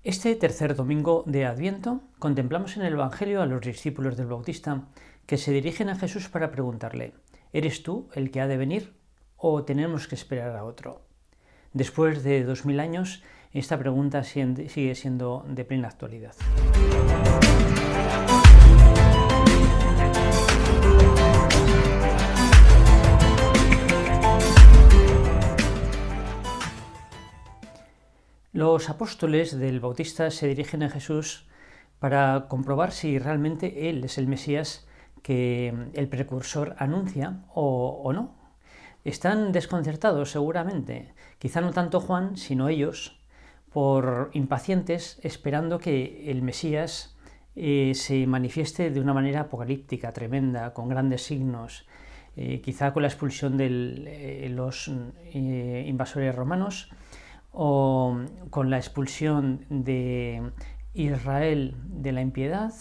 Este tercer domingo de Adviento contemplamos en el Evangelio a los discípulos del Bautista que se dirigen a Jesús para preguntarle: ¿eres tú el que ha de venir o tenemos que esperar a otro? Después de 2000 años, esta pregunta sigue siendo de plena actualidad. Los apóstoles del Bautista se dirigen a Jesús para comprobar si realmente Él es el Mesías que el precursor anuncia o no. Están desconcertados seguramente, quizá no tanto Juan, sino ellos, por impacientes, esperando que el Mesías se manifieste de una manera apocalíptica, tremenda, con grandes signos, quizá con la expulsión de los invasores romanos, o con la expulsión de Israel de la impiedad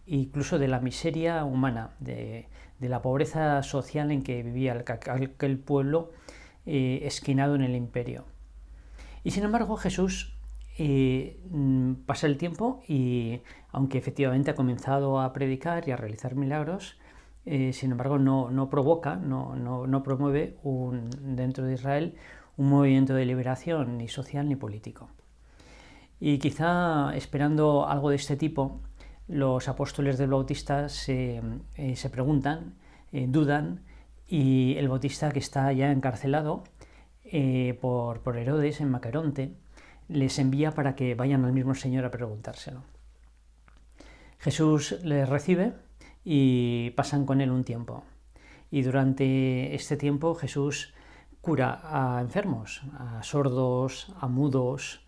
e incluso de la miseria humana, de la pobreza social en que vivía aquel pueblo esquinado en el imperio. Y sin embargo Jesús pasa el tiempo y, aunque efectivamente ha comenzado a predicar y a realizar milagros, sin embargo no provoca, no promueve dentro de Israel un movimiento de liberación ni social ni político. Y quizá esperando algo de este tipo, los apóstoles del Bautista se preguntan, dudan, y el Bautista, que está ya encarcelado por Herodes en Macaronte, les envía para que vayan al mismo Señor a preguntárselo. Jesús les recibe y pasan con él un tiempo. Y durante este tiempo Jesús cura a enfermos, a sordos, a mudos,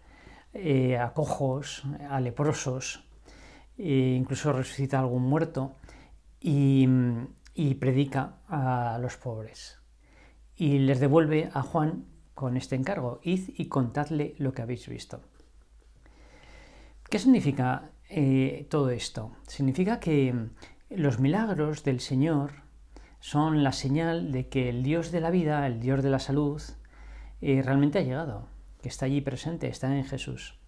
a cojos, a leprosos, incluso resucita a algún muerto y predica a los pobres. Y les devuelve a Juan con este encargo: id y contadle lo que habéis visto. ¿Qué significa todo esto? Significa que los milagros del Señor son la señal de que el Dios de la vida, el Dios de la salud, realmente ha llegado, que está allí presente, está en Jesús,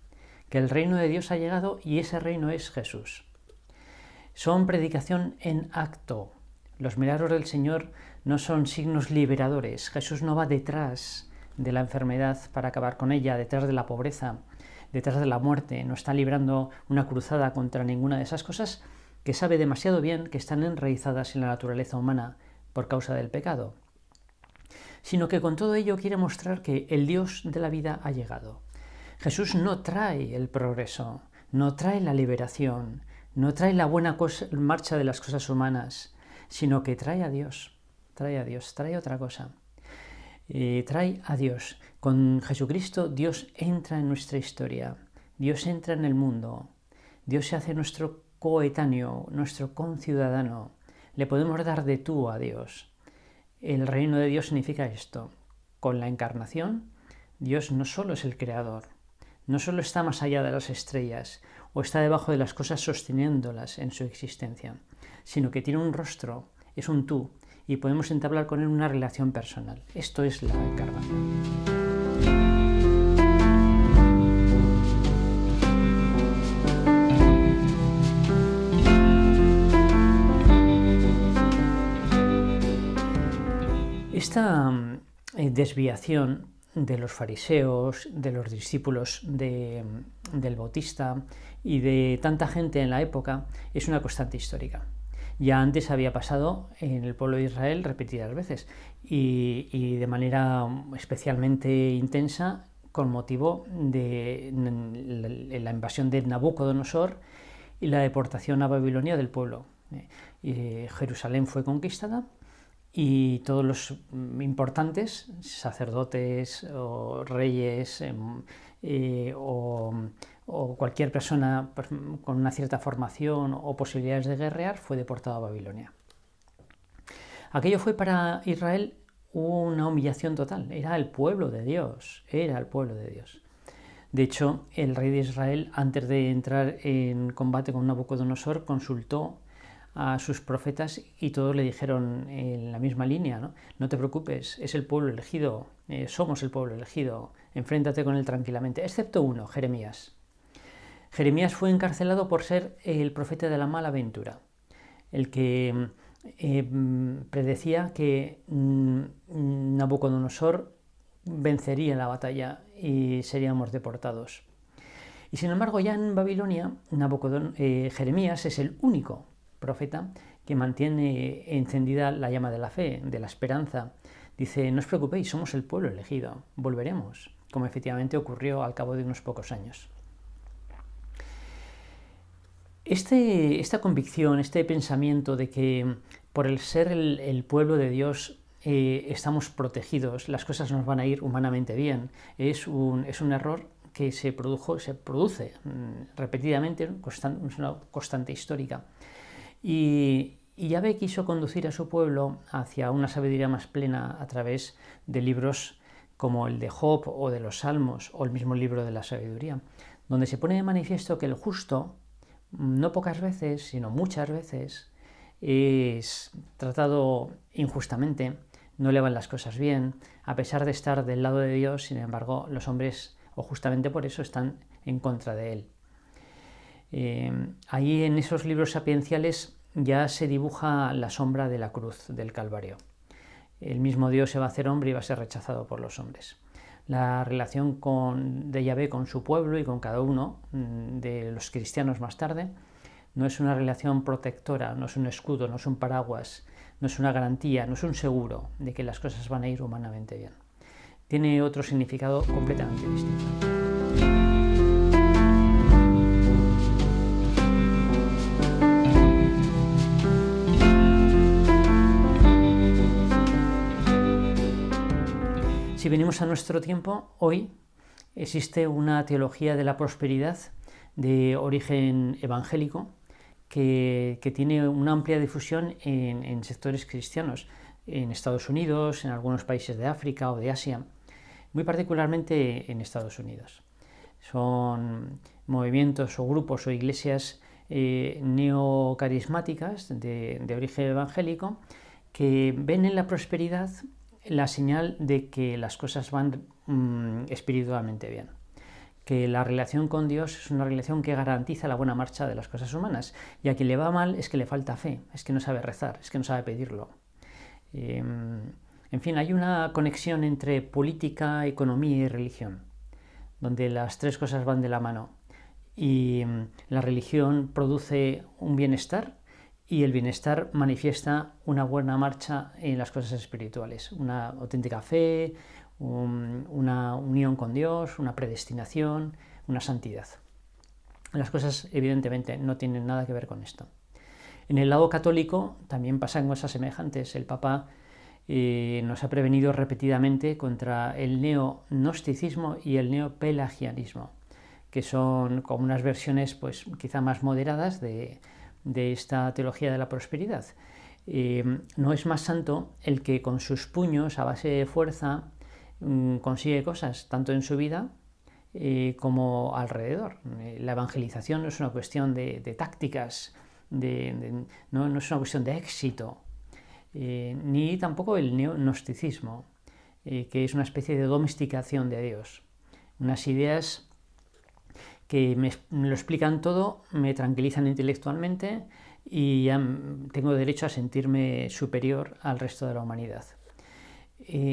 que el reino de Dios ha llegado y ese reino es Jesús. Son predicación en acto. Los milagros del Señor no son signos liberadores. Jesús no va detrás de la enfermedad para acabar con ella, detrás de la pobreza, detrás de la muerte. No está librando una cruzada contra ninguna de esas cosas que sabe demasiado bien que están enraizadas en la naturaleza humana por causa del pecado, sino que con todo ello quiere mostrar que el Dios de la vida ha llegado. Jesús no trae el progreso, no trae la liberación, no trae la buena marcha de las cosas humanas, sino que trae a Dios, trae otra cosa. Trae a Dios. Con Jesucristo Dios entra en nuestra historia, Dios entra en el mundo, Dios se hace nuestro coetáneo, nuestro conciudadano. Le podemos dar de tú a Dios. El reino de Dios significa esto. Con la encarnación, Dios no solo es el creador, no solo está más allá de las estrellas o está debajo de las cosas sosteniéndolas en su existencia, sino que tiene un rostro, es un tú, y podemos entablar con él una relación personal. Esto es la encarnación. Esta desviación de los fariseos, de los discípulos del Bautista y de tanta gente en la época es una constante histórica. Ya antes había pasado en el pueblo de Israel repetidas veces y de manera especialmente intensa con motivo de la invasión de Nabucodonosor y la deportación a Babilonia del pueblo. Jerusalén fue conquistada y todos los importantes, sacerdotes o reyes o cualquier persona con una cierta formación o posibilidades de guerrear, fue deportado a Babilonia. Aquello fue para Israel una humillación total. Era el pueblo de Dios. De hecho, el rey de Israel, antes de entrar en combate con Nabucodonosor, consultó a sus profetas y todos le dijeron en la misma línea, no te preocupes, es el pueblo elegido, somos el pueblo elegido, enfréntate con él tranquilamente, excepto uno, Jeremías. Jeremías fue encarcelado por ser el profeta de la mala ventura, el que predecía que Nabucodonosor vencería en la batalla y seríamos deportados. Y sin embargo, ya en Babilonia, Jeremías es el único profeta que mantiene encendida la llama de la fe, de la esperanza. Dice, no os preocupéis, somos el pueblo elegido, volveremos, como efectivamente ocurrió al cabo de unos pocos años. Esta convicción, este pensamiento de que por el ser el pueblo de Dios estamos protegidos, las cosas nos van a ir humanamente bien, es un error que se produce repetidamente, es una constante histórica. Y Yahvé quiso conducir a su pueblo hacia una sabiduría más plena a través de libros como el de Job o de los Salmos o el mismo libro de la sabiduría, donde se pone de manifiesto que el justo, no pocas veces, sino muchas veces, es tratado injustamente, no le van las cosas bien, a pesar de estar del lado de Dios, sin embargo, los hombres, o justamente por eso, están en contra de él. Ahí en esos libros sapienciales ya se dibuja la sombra de la cruz del Calvario. El mismo Dios se va a hacer hombre y va a ser rechazado por los hombres. La relación de Yahvé con su pueblo y con cada uno de los cristianos más tarde no es una relación protectora, no es un escudo, no es un paraguas, no es una garantía, no es un seguro de que las cosas van a ir humanamente bien. Tiene otro significado completamente distinto. Si venimos a nuestro tiempo, hoy existe una teología de la prosperidad de origen evangélico que tiene una amplia difusión en sectores cristianos, en Estados Unidos, en algunos países de África o de Asia, muy particularmente en Estados Unidos. Son movimientos o grupos o iglesias neocarismáticas de origen evangélico que ven en la prosperidad la señal de que las cosas van espiritualmente bien, que la relación con Dios es una relación que garantiza la buena marcha de las cosas humanas, y a quien le va mal es que le falta fe, es que no sabe rezar, es que no sabe pedirlo. En fin, hay una conexión entre política, economía y religión, donde las tres cosas van de la mano, y la religión produce un bienestar y el bienestar manifiesta una buena marcha en las cosas espirituales, una auténtica fe, una unión con Dios, una predestinación, una santidad. Las cosas evidentemente no tienen nada que ver con esto. En el lado católico también pasan cosas semejantes. El Papa nos ha prevenido repetidamente contra el neognosticismo y el neopelagianismo, que son como unas versiones pues quizá más moderadas de esta teología de la prosperidad. No es más santo el que con sus puños, a base de fuerza, consigue cosas, tanto en su vida como alrededor. La evangelización no es una cuestión de tácticas, no es una cuestión de éxito, ni tampoco el neognosticismo, que es una especie de domesticación de Dios. Unas ideas que me lo explican todo, me tranquilizan intelectualmente y ya tengo derecho a sentirme superior al resto de la humanidad.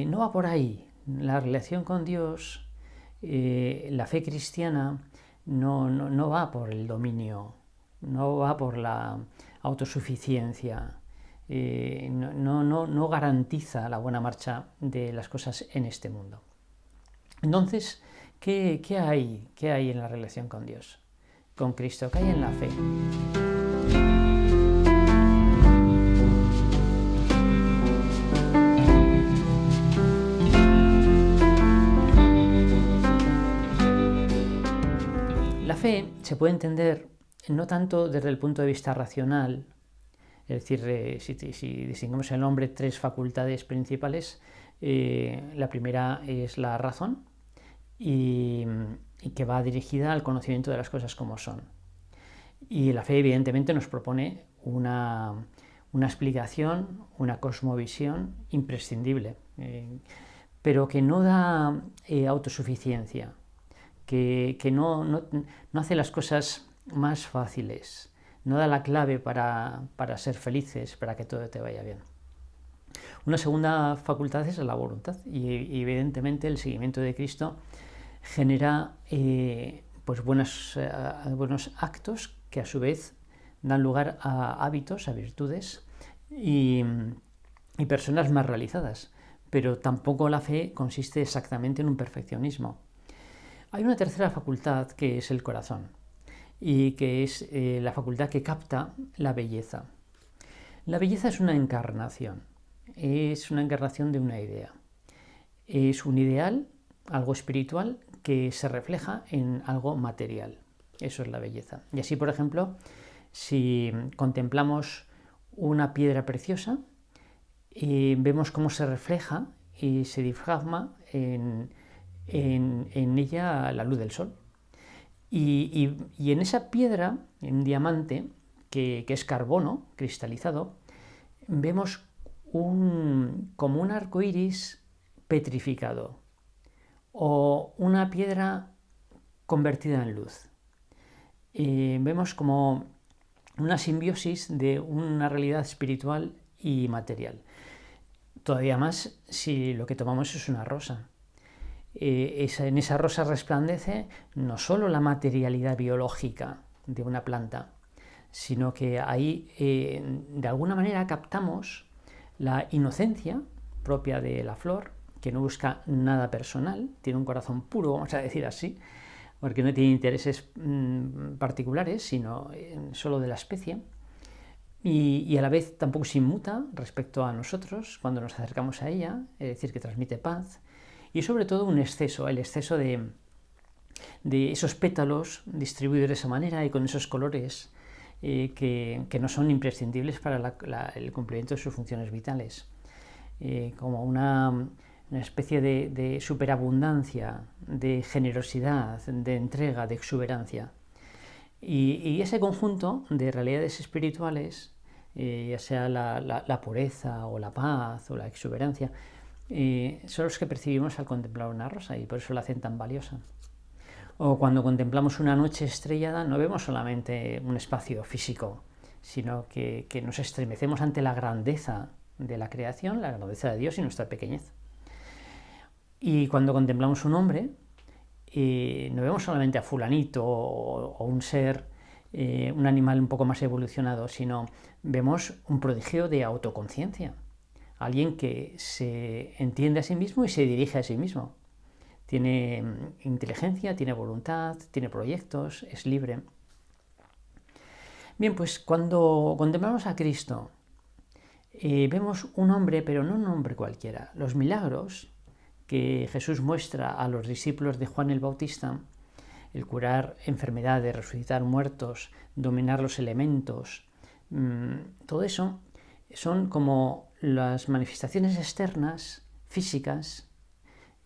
No va por ahí. La relación con Dios, la fe cristiana, no va por el dominio, no va por la autosuficiencia, no garantiza la buena marcha de las cosas en este mundo. Entonces, ¿qué hay en la relación con Dios? Con Cristo, ¿qué hay en la fe? La fe se puede entender no tanto desde el punto de vista racional, es decir, si distinguimos en el hombre tres facultades principales, la primera es la razón, y que va dirigida al conocimiento de las cosas como son. Y la fe evidentemente nos propone una explicación, una cosmovisión imprescindible, pero que no da autosuficiencia, que no hace las cosas más fáciles, no da la clave para ser felices, para que todo te vaya bien. Una segunda facultad es la voluntad y evidentemente el seguimiento de Cristo genera pues buenos actos que a su vez dan lugar a hábitos, a virtudes y personas más realizadas. Pero tampoco la fe consiste exactamente en un perfeccionismo. Hay una tercera facultad que es el corazón y que es la facultad que capta la belleza. La belleza es una encarnación de una idea. Es un ideal, algo espiritual, que se refleja en algo material. Eso es la belleza. Y así, por ejemplo, si contemplamos una piedra preciosa, vemos cómo se refleja y se difragma en ella la luz del sol. Y en esa piedra, en diamante, que es carbono cristalizado, vemos como un arco iris petrificado o una piedra convertida en luz. Vemos como una simbiosis de una realidad espiritual y material. Todavía más si lo que tomamos es una rosa. En esa rosa resplandece no solo la materialidad biológica de una planta, sino que ahí de alguna manera captamos la inocencia propia de la flor, que no busca nada personal, tiene un corazón puro, vamos a decir así, porque no tiene intereses particulares, sino solo de la especie, y a la vez tampoco se inmuta respecto a nosotros cuando nos acercamos a ella, es decir, que transmite paz, y sobre todo el exceso de esos pétalos distribuidos de esa manera y con esos colores que no son imprescindibles para el cumplimiento de sus funciones vitales, como una especie de superabundancia, de generosidad, de entrega, de exuberancia. Y ese conjunto de realidades espirituales, ya sea la pureza o la paz o la exuberancia, son los que percibimos al contemplar una rosa y por eso la hacen tan valiosa. O cuando contemplamos una noche estrellada no vemos solamente un espacio físico, sino que nos estremecemos ante la grandeza de la creación, la grandeza de Dios y nuestra pequeñez. Y cuando contemplamos un hombre, no vemos solamente a fulanito o un ser, un animal un poco más evolucionado, sino vemos un prodigio de autoconciencia. Alguien que se entiende a sí mismo y se dirige a sí mismo. Tiene inteligencia, tiene voluntad, tiene proyectos, es libre. Bien, pues cuando contemplamos a Cristo, vemos un hombre, pero no un hombre cualquiera. Los milagros que Jesús muestra a los discípulos de Juan el Bautista, el curar enfermedades, resucitar muertos, dominar los elementos, todo eso son como las manifestaciones externas, físicas,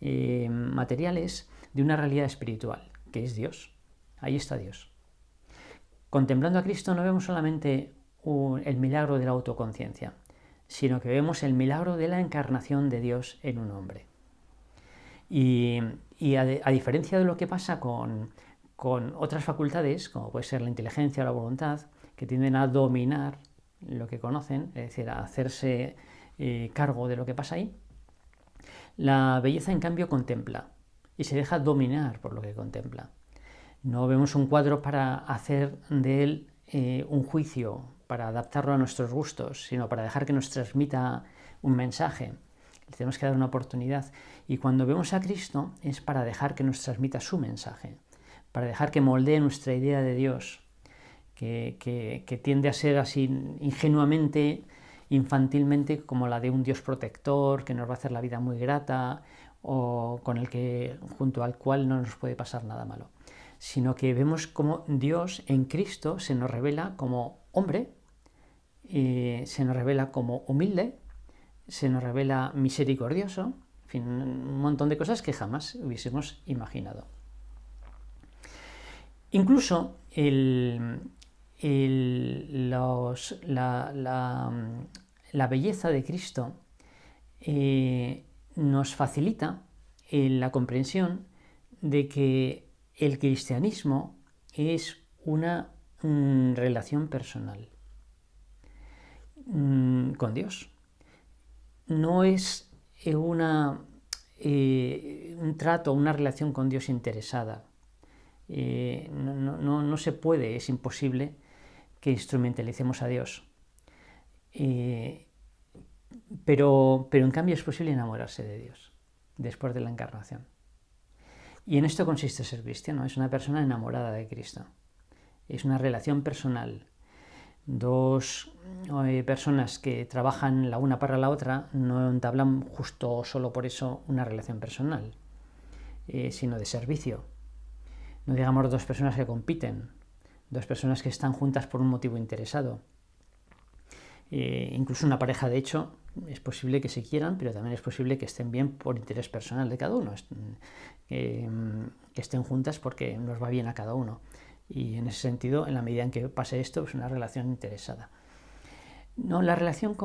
materiales, de una realidad espiritual, que es Dios. Ahí está Dios. Contemplando a Cristo no vemos solamente el milagro de la autoconciencia, sino que vemos el milagro de la encarnación de Dios en un hombre. Y a diferencia de lo que pasa con otras facultades, como puede ser la inteligencia o la voluntad, que tienden a dominar lo que conocen, es decir, a hacerse cargo de lo que pasa ahí, la belleza en cambio contempla y se deja dominar por lo que contempla. No vemos un cuadro para hacer de él un juicio, para adaptarlo a nuestros gustos, sino para dejar que nos transmita un mensaje. Le tenemos que dar una oportunidad. Y cuando vemos a Cristo es para dejar que nos transmita su mensaje, para dejar que moldee nuestra idea de Dios, que tiende a ser así ingenuamente, infantilmente, como la de un Dios protector, que nos va a hacer la vida muy grata, o junto al cual no nos puede pasar nada malo. Sino que vemos cómo Dios en Cristo se nos revela como hombre, se nos revela como humilde, se nos revela misericordioso, en fin, un montón de cosas que jamás hubiésemos imaginado. Incluso la belleza de Cristo nos facilita la comprensión de que el cristianismo es una relación personal con Dios. No es un trato, una relación con Dios interesada. No se puede, es imposible que instrumentalicemos a Dios. Pero en cambio es posible enamorarse de Dios después de la encarnación. Y en esto consiste ser cristiano, es una persona enamorada de Cristo. Es una relación personal. Dos personas que trabajan la una para la otra no entablan justo solo por eso una relación personal, sino de servicio. No digamos dos personas que compiten, dos personas que están juntas por un motivo interesado. Incluso una pareja, de hecho, es posible que se quieran, pero también es posible que estén bien por interés personal de cada uno, que estén juntas porque nos va bien a cada uno. Y en ese sentido, en la medida en que pase esto, es una relación interesada. No, la relación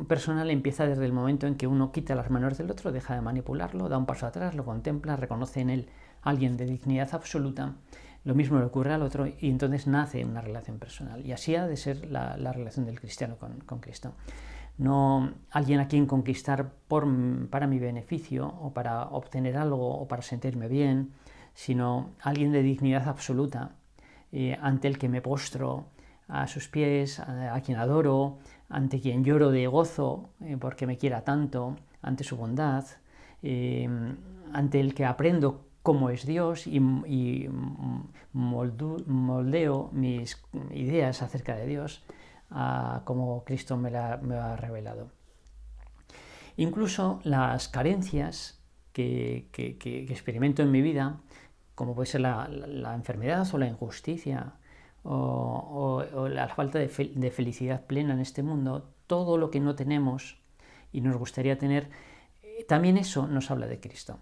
personal empieza desde el momento en que uno quita las manos del otro, deja de manipularlo, da un paso atrás, lo contempla, reconoce en él a alguien de dignidad absoluta. Lo mismo le ocurre al otro y entonces nace una relación personal. Y así ha de ser la relación del cristiano con Cristo. No alguien a quien conquistar para mi beneficio o para obtener algo o para sentirme bien, sino alguien de dignidad absoluta, ante el que me postro a sus pies, a quien adoro, ante quien lloro de gozo porque me quiera tanto, ante su bondad, ante el que aprendo cómo es Dios y moldeo mis ideas acerca de Dios como Cristo me ha revelado. Incluso las carencias que experimento en mi vida, como puede ser la enfermedad o la injusticia o la falta de felicidad plena en este mundo, todo lo que no tenemos y nos gustaría tener, también eso nos habla de Cristo.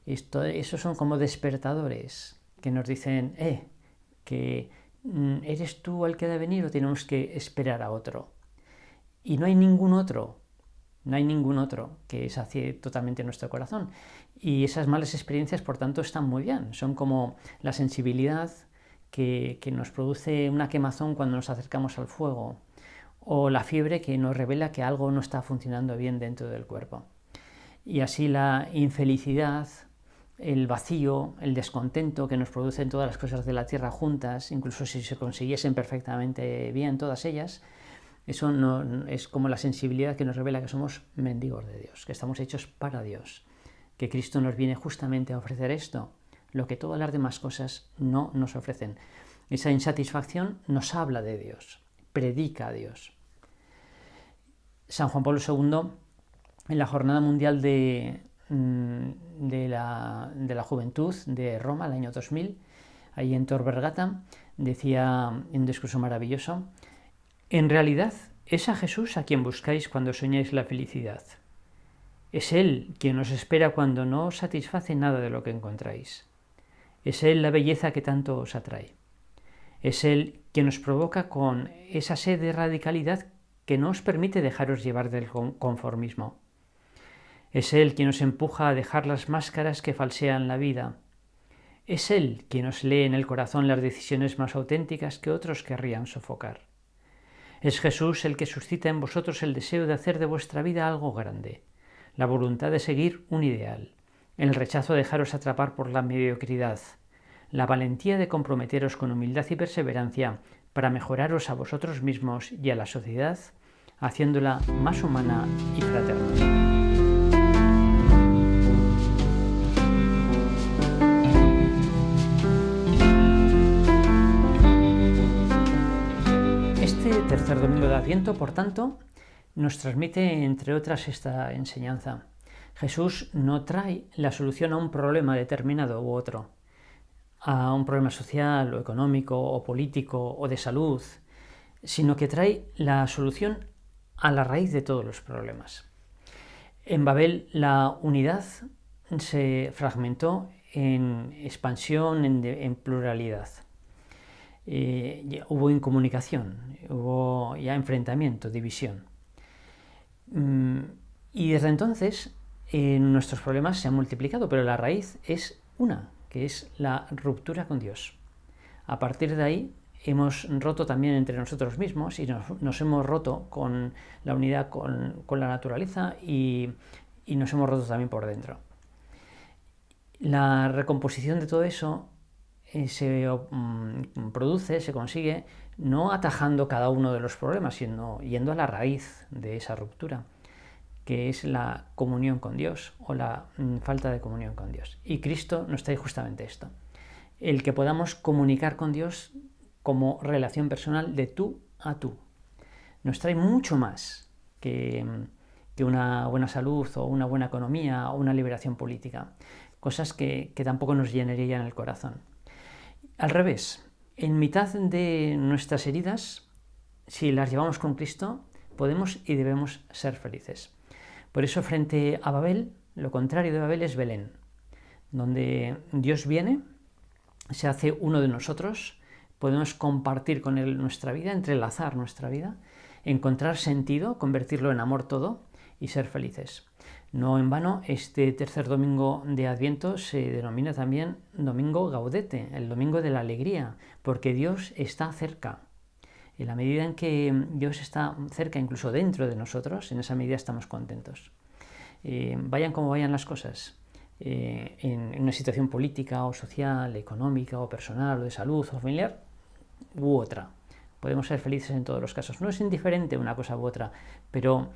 Esos son como despertadores que nos dicen, que ¿eres tú el que ha de venir o tenemos que esperar a otro? Y no hay ningún otro que sacie totalmente nuestro corazón. Y esas malas experiencias, por tanto, están muy bien. Son como la sensibilidad que nos produce una quemazón cuando nos acercamos al fuego, o la fiebre que nos revela que algo no está funcionando bien dentro del cuerpo. Y así la infelicidad, el vacío, el descontento que nos producen todas las cosas de la tierra juntas, incluso si se consiguiesen perfectamente bien todas ellas, eso no, es como la sensibilidad que nos revela que somos mendigos de Dios, que estamos hechos para Dios, que Cristo nos viene justamente a ofrecer esto, lo que todas las demás cosas no nos ofrecen. Esa insatisfacción nos habla de Dios, predica a Dios. San Juan Pablo II, en la Jornada Mundial de la Juventud de Roma, el año 2000, ahí en Tor Vergata, decía en un discurso maravilloso: en realidad es a Jesús a quien buscáis cuando soñáis la felicidad. Es Él quien os espera cuando no os satisface nada de lo que encontráis. Es Él la belleza que tanto os atrae. Es Él quien os provoca con esa sed de radicalidad que no os permite dejaros llevar del conformismo. Es Él quien os empuja a dejar las máscaras que falsean la vida. Es Él quien os lee en el corazón las decisiones más auténticas que otros querrían sofocar. Es Jesús el que suscita en vosotros el deseo de hacer de vuestra vida algo grande, la voluntad de seguir un ideal, el rechazo de dejaros atrapar por la mediocridad, la valentía de comprometeros con humildad y perseverancia para mejoraros a vosotros mismos y a la sociedad, haciéndola más humana y fraterna. Tercer domingo de Adviento, por tanto, nos transmite, entre otras, esta enseñanza. Jesús no trae la solución a un problema determinado u otro, a un problema social o económico o político o de salud, sino que trae la solución a la raíz de todos los problemas. En Babel la unidad se fragmentó en expansión, en pluralidad. Hubo incomunicación, hubo ya enfrentamiento, división. Y desde entonces nuestros problemas se han multiplicado, pero la raíz es una, que es la ruptura con Dios. A partir de ahí hemos roto también entre nosotros mismos y nos hemos roto con la unidad con la naturaleza y nos hemos roto también por dentro. La recomposición de todo eso se produce, se consigue no atajando cada uno de los problemas, sino yendo a la raíz de esa ruptura, que es la comunión con Dios o la falta de comunión con Dios. Y Cristo nos trae justamente esto, el que podamos comunicar con Dios como relación personal de tú a tú. Nos trae mucho más que una buena salud o una buena economía o una liberación política, cosas que tampoco nos llenarían el corazón. Al revés, en mitad de nuestras heridas, si las llevamos con Cristo, podemos y debemos ser felices. Por eso, frente a Babel, lo contrario de Babel es Belén, donde Dios viene, se hace uno de nosotros, podemos compartir con Él nuestra vida, entrelazar nuestra vida, encontrar sentido, convertirlo en amor todo y ser felices. No en vano, este tercer domingo de Adviento se denomina también Domingo Gaudete, el domingo de la alegría, porque Dios está cerca. En la medida en que Dios está cerca, incluso dentro de nosotros, en esa medida estamos contentos. Vayan como vayan las cosas, en una situación política o social, económica o personal o de salud o familiar u otra. Podemos ser felices en todos los casos. No es indiferente una cosa u otra, pero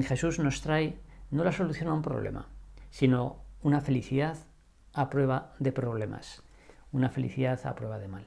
Jesús nos trae no la solución a un problema, sino una felicidad a prueba de problemas, una felicidad a prueba de mal.